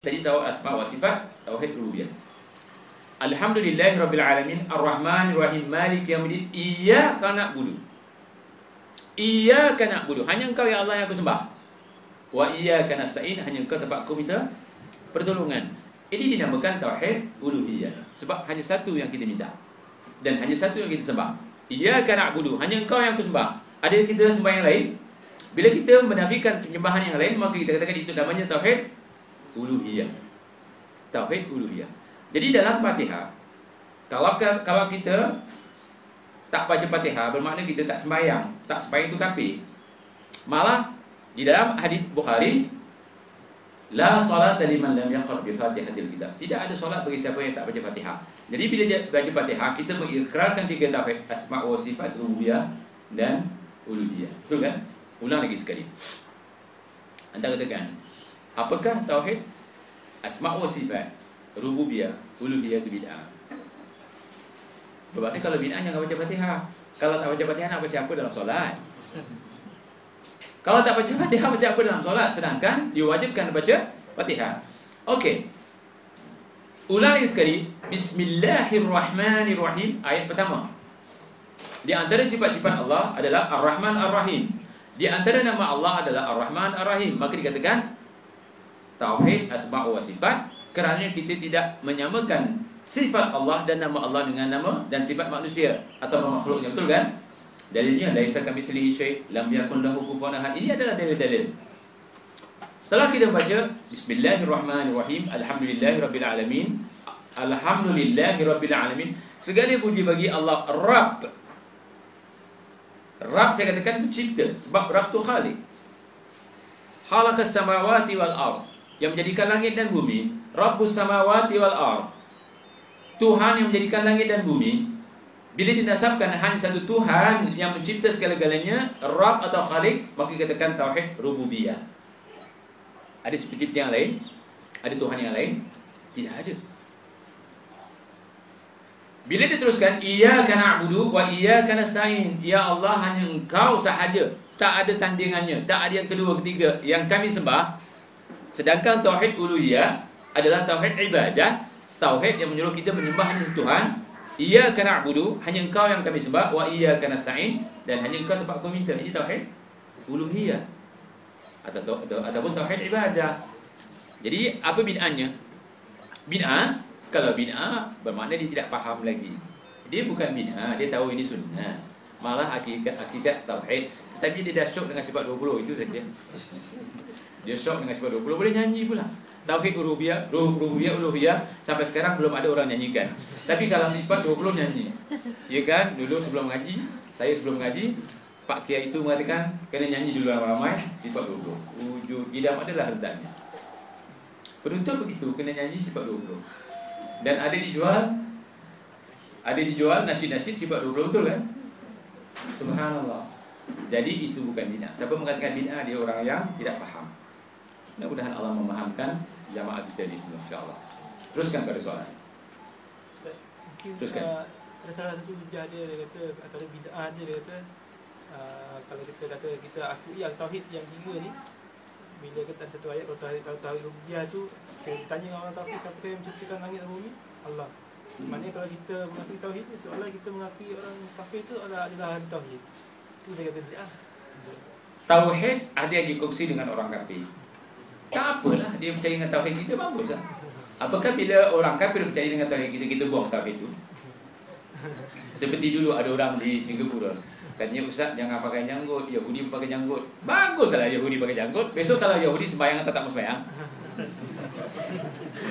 Tadi tahu asma wa sifat, tauhid rububiyah. Alhamdulillahirabbil alamin arrahmanir rahim maliki yaumiddin iyyaka na'budu. Iyyaka na'budu, hanya engkau ya Allah yang aku sembah. Wa iyyaka nasta'in, hanya engkau tempat aku minta pertolongan. Ini dinamakan tauhid uluhiyah. Sebab hanya satu yang kita minta dan hanya satu yang kita sembah. Iyyaka na'budu, hanya engkau yang aku sembah. Ada kita sembah yang lain? Bila kita menafikan penyembahan yang lain, maka kita katakan itu namanya tauhid uluhiyah. Tauhid uluhiyah. Jadi dalam Fatihah, kalau kita tak baca Fatihah, bermakna kita tak sembahyang. Tak sembahyang itu kafir. Malah di dalam hadis Bukhari, la salata liman lam yaqra bi Fatihatil kitab. Tidak ada solat bagi siapa yang tak baca Fatihah. Jadi bila baca Fatihah, kita mengikrarkan tiga tauhid, asma wa sifat rububiyah dan uluhiyah. Betul kan? Ulang lagi sekali. Anda katakan, apakah tauhid asma wa sifat rububiyah, uluhiyah itu bid'ah? Berarti kalau bid'ah jangan baca Fatihah. Kalau tak baca Fatihah nak baca apa dalam solat? Kalau tak baca Fatihah baca apa dalam solat? Sedangkan diwajibkan baca Fatihah. Okey. Ulang lagi sekali. Bismillahirrahmanirrahim. Ayat pertama. Di antara sifat-sifat Allah adalah Ar-Rahman Ar-Rahim. Di antara nama Allah adalah Ar-Rahman Ar-Rahim. Maka dikatakan tauhid asma wa sifat, kerana kita tidak menyamakan sifat Allah dan nama Allah dengan nama dan sifat manusia atau makhluknya. Betul kan? Dalilnya laisa kamitslihi syai' lam yakun lahu kufuwan ahad. Ini adalah dalil-dalil. Setelah kita baca Bismillahirrahmanirrahim, Alhamdulillahirabbil alamin, Alhamdulillahirabbil alamin, segala puji bagi Allah Rabb. Rabb saya katakan pencipta, sebab Rabb tu Khaliq. Khalaqas samawati wal ardh, yang menjadikan langit dan bumi. Rabbus samawati wal ardh, Tuhan yang menjadikan langit dan bumi. Bila dinasabkan hanya satu Tuhan yang mencipta segala-galanya, Rabb atau Khaliq, maka dikatakan tauhid rububiyah. Ada pencipta yang lain? Ada Tuhan yang lain? Tidak ada. Bila diteruskan iyyaka na'budu wa iyyaka nasta'in, ya Allah hanya engkau sahaja, tak ada tandingannya, tak ada yang kedua ketiga yang kami sembah. Sedangkan tauhid uluhiyah adalah tauhid ibadah, tauhid yang menyuruh kita menyembah hanya satu Tuhan. Iyyaka na'budu, hanya engkau yang kami sembah, wa iyyaka nasta'in, dan hanya engkau tempat kami minta. Ini tauhid uluhiyah ataupun tauhid ibadah. Jadi apa bid'ahnya? Bid'ah, kalau bid'ah bermakna dia tidak faham lagi. Dia bukan bid'ah, dia tahu ini sunnah. Malah hakikat tauhid, tapi dia dah syok dengan sifat 20 itu saja. Dia syok dengan sifat 20, boleh nyanyi pula. Tauhid rububiyah, uluhiyah sampai sekarang belum ada orang nyanyikan. Tapi kalau sifat 20 nyanyi. Ya kan? Dulu sebelum ngaji, saya sebelum ngaji, Pak Kiai itu mengatakan kena nyanyi dulu ramai-ramai sifat 20. Wujud idam adalah hendaknya. Penuntut begitu, kena nyanyi sifat 20. Dan ada dijual nasyid-nasyid sifat 20, betul kan? Subhanallah. Jadi itu bukan bid'ah. Siapa mengatakan bid'ah, dia orang yang tidak faham. Mudah-mudahan Allah memahamkan jamaah kita di sini, insya-Allah. Teruskan pada soalan. Ustaz, mungkin teruskan. Ada salah satu hujah dia kata, antara bid'ah dia kata, kalau kita kata kita akui yang tauhid yang tiga ni, bila kita satu ayat kalau tauhid rububiyah tu, kita tanya dengan orang tauhid, siapa yang menciptakan langit dan bumi? Allah. Maknanya kalau kita mengakui tauhid, seolah kita mengakui orang kafir tu adalah ahli tauhid. Itu dia kata bid'ah. Tauhid ada yang dikongsi dengan orang kafir. Tak apalah, dia percaya dengan tauhid kita, baguslah. Apakah bila orang kafir percaya dengan tauhid kita, kita buang tauhid itu? Seperti dulu ada orang di Singapura, katanya Ustaz jangan pakai janggut, Yahudi pakai janggut. Baguslah Yahudi pakai janggut. Besok kalau Yahudi sembahyang atau tak mau sembahyang?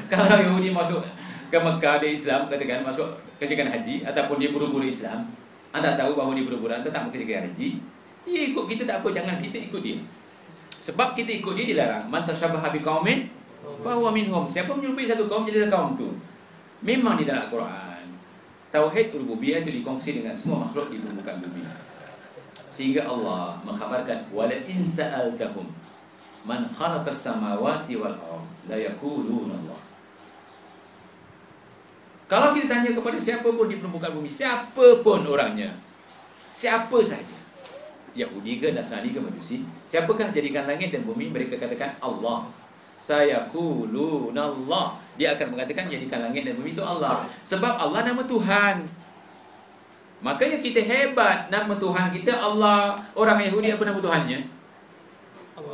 Kalau Yahudi masuk ke Mekah, dia Islam, katakan masuk kerjakan haji, ataupun dia buru-buru Islam, anda tahu bahawa dia buru-buru, anda tak mau kerjakan haji, dia ikut kita tak apa, jangan kita ikut dia. Sebab kita ikut dia dilarang. Man tashabbaha biqaumin fahuwa minhum. Siapa menyerupai satu kaum, jadilah kaum tu. Memang di dalam Al-Quran tauhid rububiyah itu dikongsi dengan semua makhluk di permukaan bumi. Sehingga Allah mengkhabarkan wala in sa'altahum man khalaqas samawati wal ardh la yaquluna Allah. Kalau kita tanya kepada siapa pun di permukaan bumi, siapa pun orangnya, siapa saja, Yahudi ke, Nasrani ke, Majusi, siapakah jadikan langit dan bumi, mereka katakan Allah. Sayaqulunallah. Dia akan mengatakan jadikan langit dan bumi itu Allah. Sebab Allah nama Tuhan. Makanya kita hebat, nama Tuhan kita Allah. Orang Yahudi apa nama Tuhannya?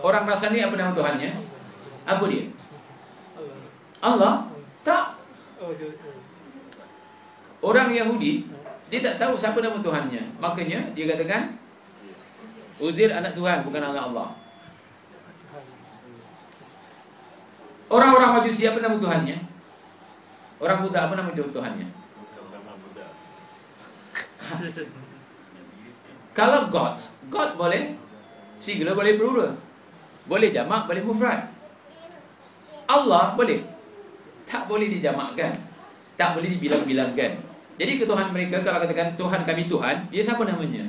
Orang Nasrani apa nama Tuhannya? Apa dia? Allah? Tak. Orang Yahudi dia tak tahu siapa nama Tuhannya. Makanya dia katakan Uzair anak Tuhan, bukan anak Allah. Orang-orang Majusi apa nama Tuhannya? Orang Buddha apa nama Tuhannya? Kalau God boleh singular, boleh plural, boleh jamak, boleh mufrad. Allah boleh, tak boleh dijamakkan, tak boleh dibilang-bilangkan. Jadi ketuhanan mereka, kalau katakan Tuhan kami Tuhan, dia siapa namanya?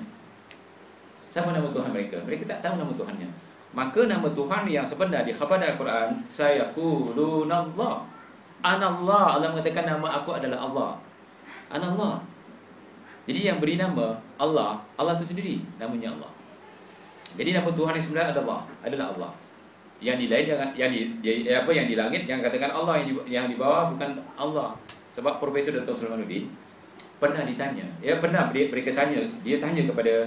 Siapa nama Tuhan mereka? Mereka tak tahu nama Tuhannya. Maka nama Tuhan yang sebenar di khabar Al-Quran, sayaqulunallah. Anallah. Allah mengatakan nama aku adalah Allah. Anallah. Jadi yang beri nama Allah, Allah itu sendiri namanya Allah. Jadi nama Tuhan yang sebenar adalah Allah. Yang di lain yang di langit yang katakan Allah, yang di bawah bukan Allah. Sebab Profesor Dr. Sulaimanuddin pernah ditanya, mereka tanya, dia tanya kepada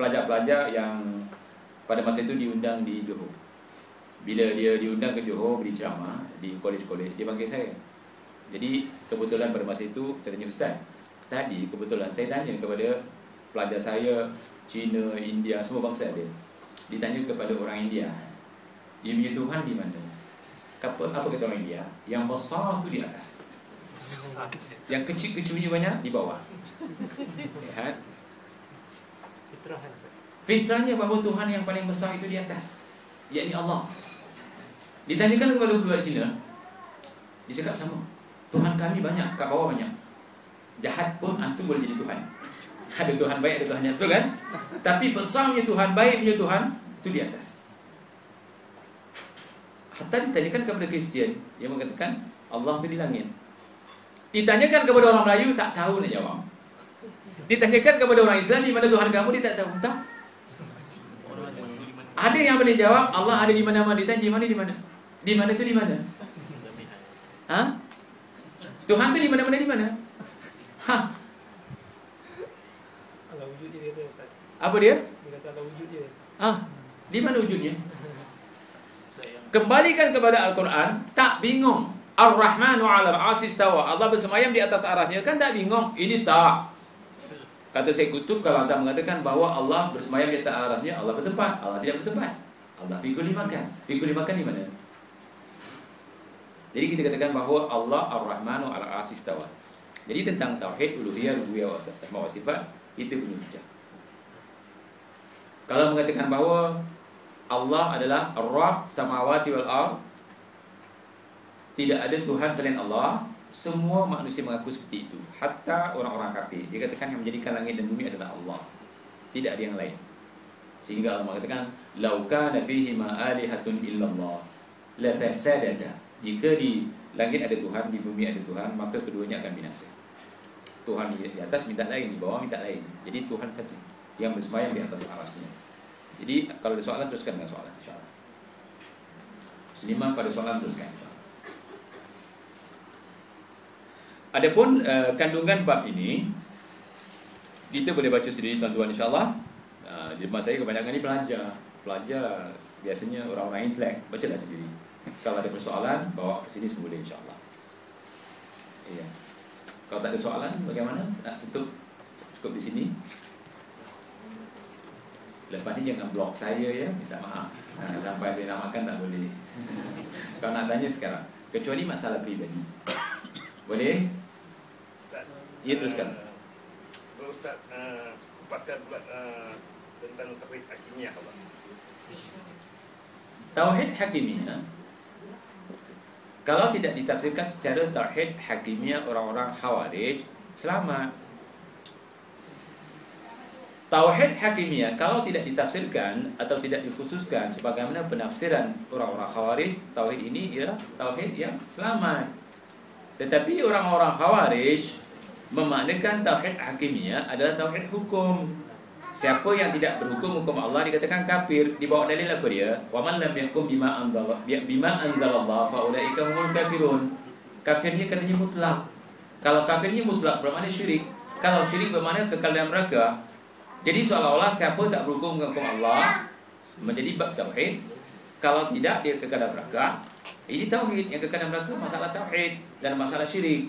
pelajar-pelajar yang pada masa itu diundang di Johor. Bila dia diundang ke Johor beri ceramah di kolej-kolej, dia panggil saya. Jadi kebetulan pada masa itu saya tanya, Ustaz, tadi kebetulan saya tanya kepada pelajar saya, Cina, India, semua bangsa ada. Ditanya kepada orang India, dia punya Tuhan di mana? Apa kata orang India? Yang besar tu di atas, yang kecil-kecilnya banyak di bawah. Lihat fitrahnya bahawa Tuhan yang paling besar itu di atas, yakni Allah. Ditanyakan kepada budak Cina, dia cakap sama, Tuhan kami banyak, kat bawah banyak. Jahat pun antum boleh jadi Tuhan. Ada Tuhan baik, ada Tuhan jahat, betul kan? Tapi besarnya Tuhan, baiknya Tuhan itu di atas. Hatta ditanyakan kepada Kristian yang mengatakan Allah itu di langit. Ditanyakan kepada orang Melayu, tak tahu nak jawab. Ditanyakan kepada orang Islam, di mana Tuhan kamu, dia tak tahu. Tak. Ada yang boleh jawab, Allah ada di mana-mana. Ditanya di mana, di mana? Di mana itu di mana? Ha? Tuhan itu di mana-mana, di mana? Ha? Allah wujud dia kata, Ustaz. Apa dia? Dia kata Allah wujud dia. Di mana wujudnya? Kembalikan kepada Al-Quran, tak bingung. Ar-Rahmanu 'alal 'arsy istawa. Allah bersemayam di atas arasnya, kan tak bingung. Ini tak. Kata Syekh Qutb, kalau anda mengatakan bahawa Allah bersemayam di atas arasnya, Allah bertempat. Allah tidak bertempat. Allah fi kulli makan. Fi kulli makan di mana? Jadi kita katakan bahawa Allah Ar-Rahmanu 'alal 'arsy istawa. Jadi tentang tauhid uluhiyah, rububiyah, asma wa sifat, itu punya hujah. Kalau mengatakan bahawa Allah adalah Ar-Rabb samawati wal ard, tidak ada Tuhan selain Allah, semua manusia mengaku seperti itu. Hatta orang-orang kafir, dia katakan yang menjadikan langit dan bumi adalah Allah, tidak ada yang lain. Sehingga Allah mengatakan, "Lau kana fihi ma alihatun illallah la fasadata." Jika di langit ada Tuhan, di bumi ada Tuhan, maka keduanya akan binasa. Tuhan di atas minta lain, di bawah minta lain. Jadi Tuhan satu yang bersemayam di atas arasnya. Jadi kalau ada soalan, teruskan dengan soalan, insyaAllah. Muslimah pada soalan, teruskan. Adapun kandungan bab ini kita boleh baca sendiri tuan-tuan, insyaAllah. Di rumah saya kebanyakan ni pelajar biasanya orang-orang intelek, bacalah sendiri. Kalau ada persoalan, bawa ke sini semula, insyaAllah. Iya. Kalau tak ada soalan, bagaimana? Nak tutup cukup di sini. Lepas ni jangan blok saya ya, minta maaf. Sampai saya nak makan tak boleh. Kalau nak tanya sekarang, kecuali masalah pribadi. Boleh? Ustaz, ya, teruskan. Ustaz, kupaskan pula tentang tauhid hakimiyah. Tauhid hakimiyah, kalau tidak ditafsirkan secara tauhid hakimiyah orang-orang Khawarij, selamat. Tauhid hakimiyah kalau tidak ditafsirkan atau tidak dikhususkan sebagaimana penafsiran orang-orang Khawarij, tauhid ini ya tauhid yang selamat. Tetapi orang-orang Khawarij memaknakan tauhid hakimiyah adalah tauhid hukum. siapa yang tidak berhukum hukum Allah dikatakan kafir. Dibawa dalil apa dia? Wa man lam yahkum bima anzalallah fa ulaika humul kafirun. Kafirnya katanya mutlak. Kalau kafirnya mutlak bermakna syirik. Kalau syirik bermakna kekal dalam neraka. Jadi seolah-olah siapa tak berhukum dengan hukum Allah menjadi bab tauhid. Kalau tidak dia kekal dalam neraka. Ini tauhid. Yang kekal dalam neraka masalah tauhid dan masalah syirik.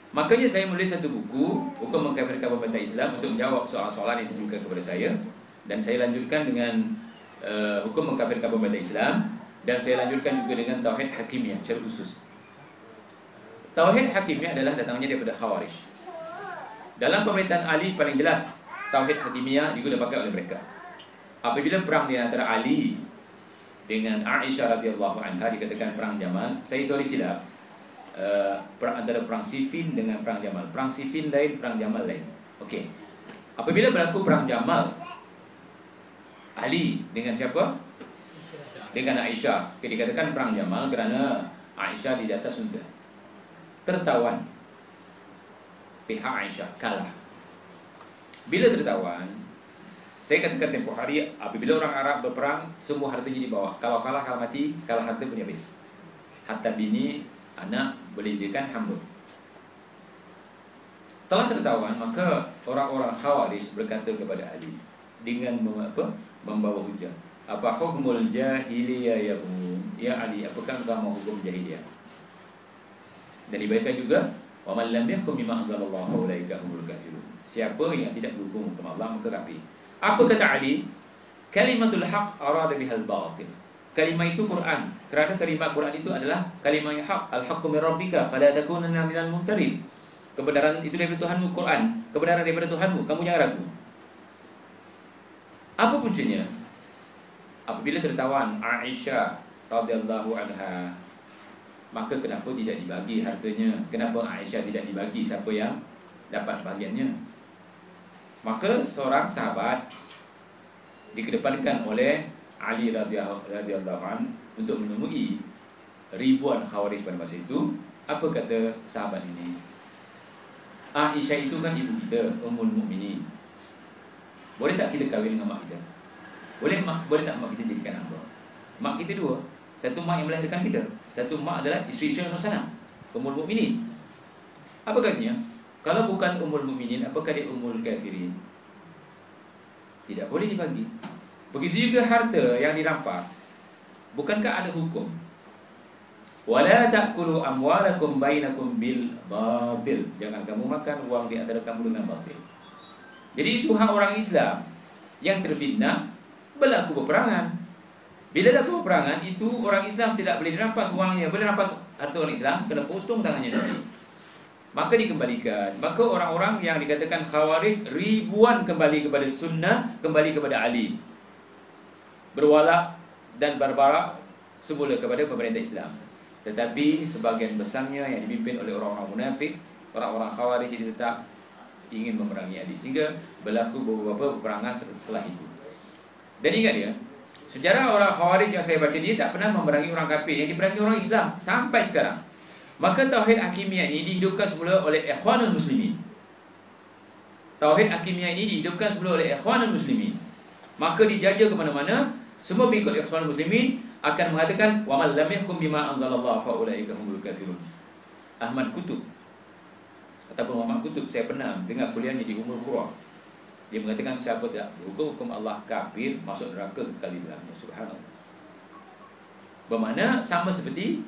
Makanya saya menulis satu buku, Hukum Mengkafirkan Pemerintah Islam, untuk menjawab soalan-soalan yang ditujukan kepada saya. Dan saya lanjutkan dengan Hukum Mengkafirkan Pemerintah Islam. Dan saya lanjutkan juga dengan Tauhid Hakimiyah secara khusus. Tauhid Hakimiyah adalah datangnya daripada Khawarij. Dalam pemerintahan Ali paling jelas Tauhid Hakimiyah juga dipakai oleh mereka. Apabila perang di antara Ali dengan Aisyah radhiyallahu anha dikatakan perang Jamal, saya itu ada silap. Antara perang Siffin dengan perang Jamal. Perang Siffin lain, perang Jamal lain. Okey. Apabila berlaku perang Jamal, Ali dengan siapa? Dengan Aisyah. Okay, dikatakan perang Jamal kerana Aisyah di atas unta. Tertawan. Pihak Aisyah kalah. Bila tertawan, saya katakan tempoh hari, apabila orang Arab berperang, semua hartanya dibawa. Kalau kalah, kalau mati, kalau harta punya habis. Harta bini, anak boleh dijadikan hamba. Setelah tertawan, maka orang-orang Khawarij berkata kepada Ali dengan membawa hujah. Apa hukmul jahiliyah ya Ali? Apakah engkau mau hukum jahiliyah? Dan dibacakan juga wa man lam yahkum bima anzalallahu ulaika humul kafirun. Siapa yang tidak berhukum hukum Allah maka kafir. Apa kata Ali? Kalimatul haq arada bihal batil. Kalimah itu Quran. Kerana kalimah Quran itu adalah kalimah yang hak. Al-haqqu min rabbika fala takunanna minal mumtarin. Kebenaran itu daripada Tuhanmu, Quran. Kebenaran daripada Tuhanmu, kamu jangan ragu. Apa puncanya? Apabila tertawan Aisyah radhiyallahu anha, maka kenapa tidak dibagi hartanya? Kenapa Aisyah tidak dibagi siapa yang dapat bahagiannya? Maka seorang sahabat dikedepankan oleh Ali radhiyallahu anhu untuk menemui ribuan Khawarij pada masa itu. Apa kata sahabat ini? Aisyah itu kan ibu kita, Ummul Mukminin. Boleh tak kita kahwin dengan mak kita? Boleh tak mak kita jadikan hamba? Mak kita dua. Satu mak yang melahirkan kita, satu mak adalah isteri Rasulullah SAW, Ummul Mukminin. Apa katanya? Kalau bukan Ummul Mukminin, apakah dia Ummul Kafirin? Tidak boleh dibagi. Begitu juga harta yang dirampas. Bukankah ada hukum? Wala ta'kulu amwalakum bainakum bil batil. Jangan kamu makan uang di antara kamu dengan batil. Jadi itu hak orang Islam yang terfitnah berlaku peperangan. Bila berlaku peperangan, itu orang Islam tidak boleh dirampas uangnya. Boleh rampas harta orang Islam, kena potong tangannya nanti. Maka dikembalikan. Maka orang-orang yang dikatakan Khawarij ribuan kembali kepada sunnah, kembali kepada Ali, berwala dan barbara semula kepada pemerintah Islam. Tetapi sebahagian besarnya yang dipimpin oleh orang-orang munafik, orang-orang Khawarij ini tetap ingin memerangi Ali, sehingga berlaku beberapa peperangan setelah itu. Dan ingat ya, sejarah orang Khawarij yang saya baca dia tak pernah memerangi orang kafir, yang diperangi orang Islam sampai sekarang. Maka Tauhid Hakimiyah ini dihidupkan semula oleh Ikhwanul Muslimin. Tauhid Hakimiyah ini dihidupkan semula oleh Ikhwanul Muslimin. Maka dijaja ke mana-mana, semua pengikut Ikhwanul Muslimin akan mengatakan wa man lam yahkum bima anzalallahu fa ulaika humul kafirun. Ahmad Kutub ataupun Muhammad Kutub, saya pernah dengar kuliahnya di Ummul Qura. Dia mengatakan siapa tidak berhukum Allah kafir, masuk neraka kekal di dalamnya. Subhanallah. Bermakna sama seperti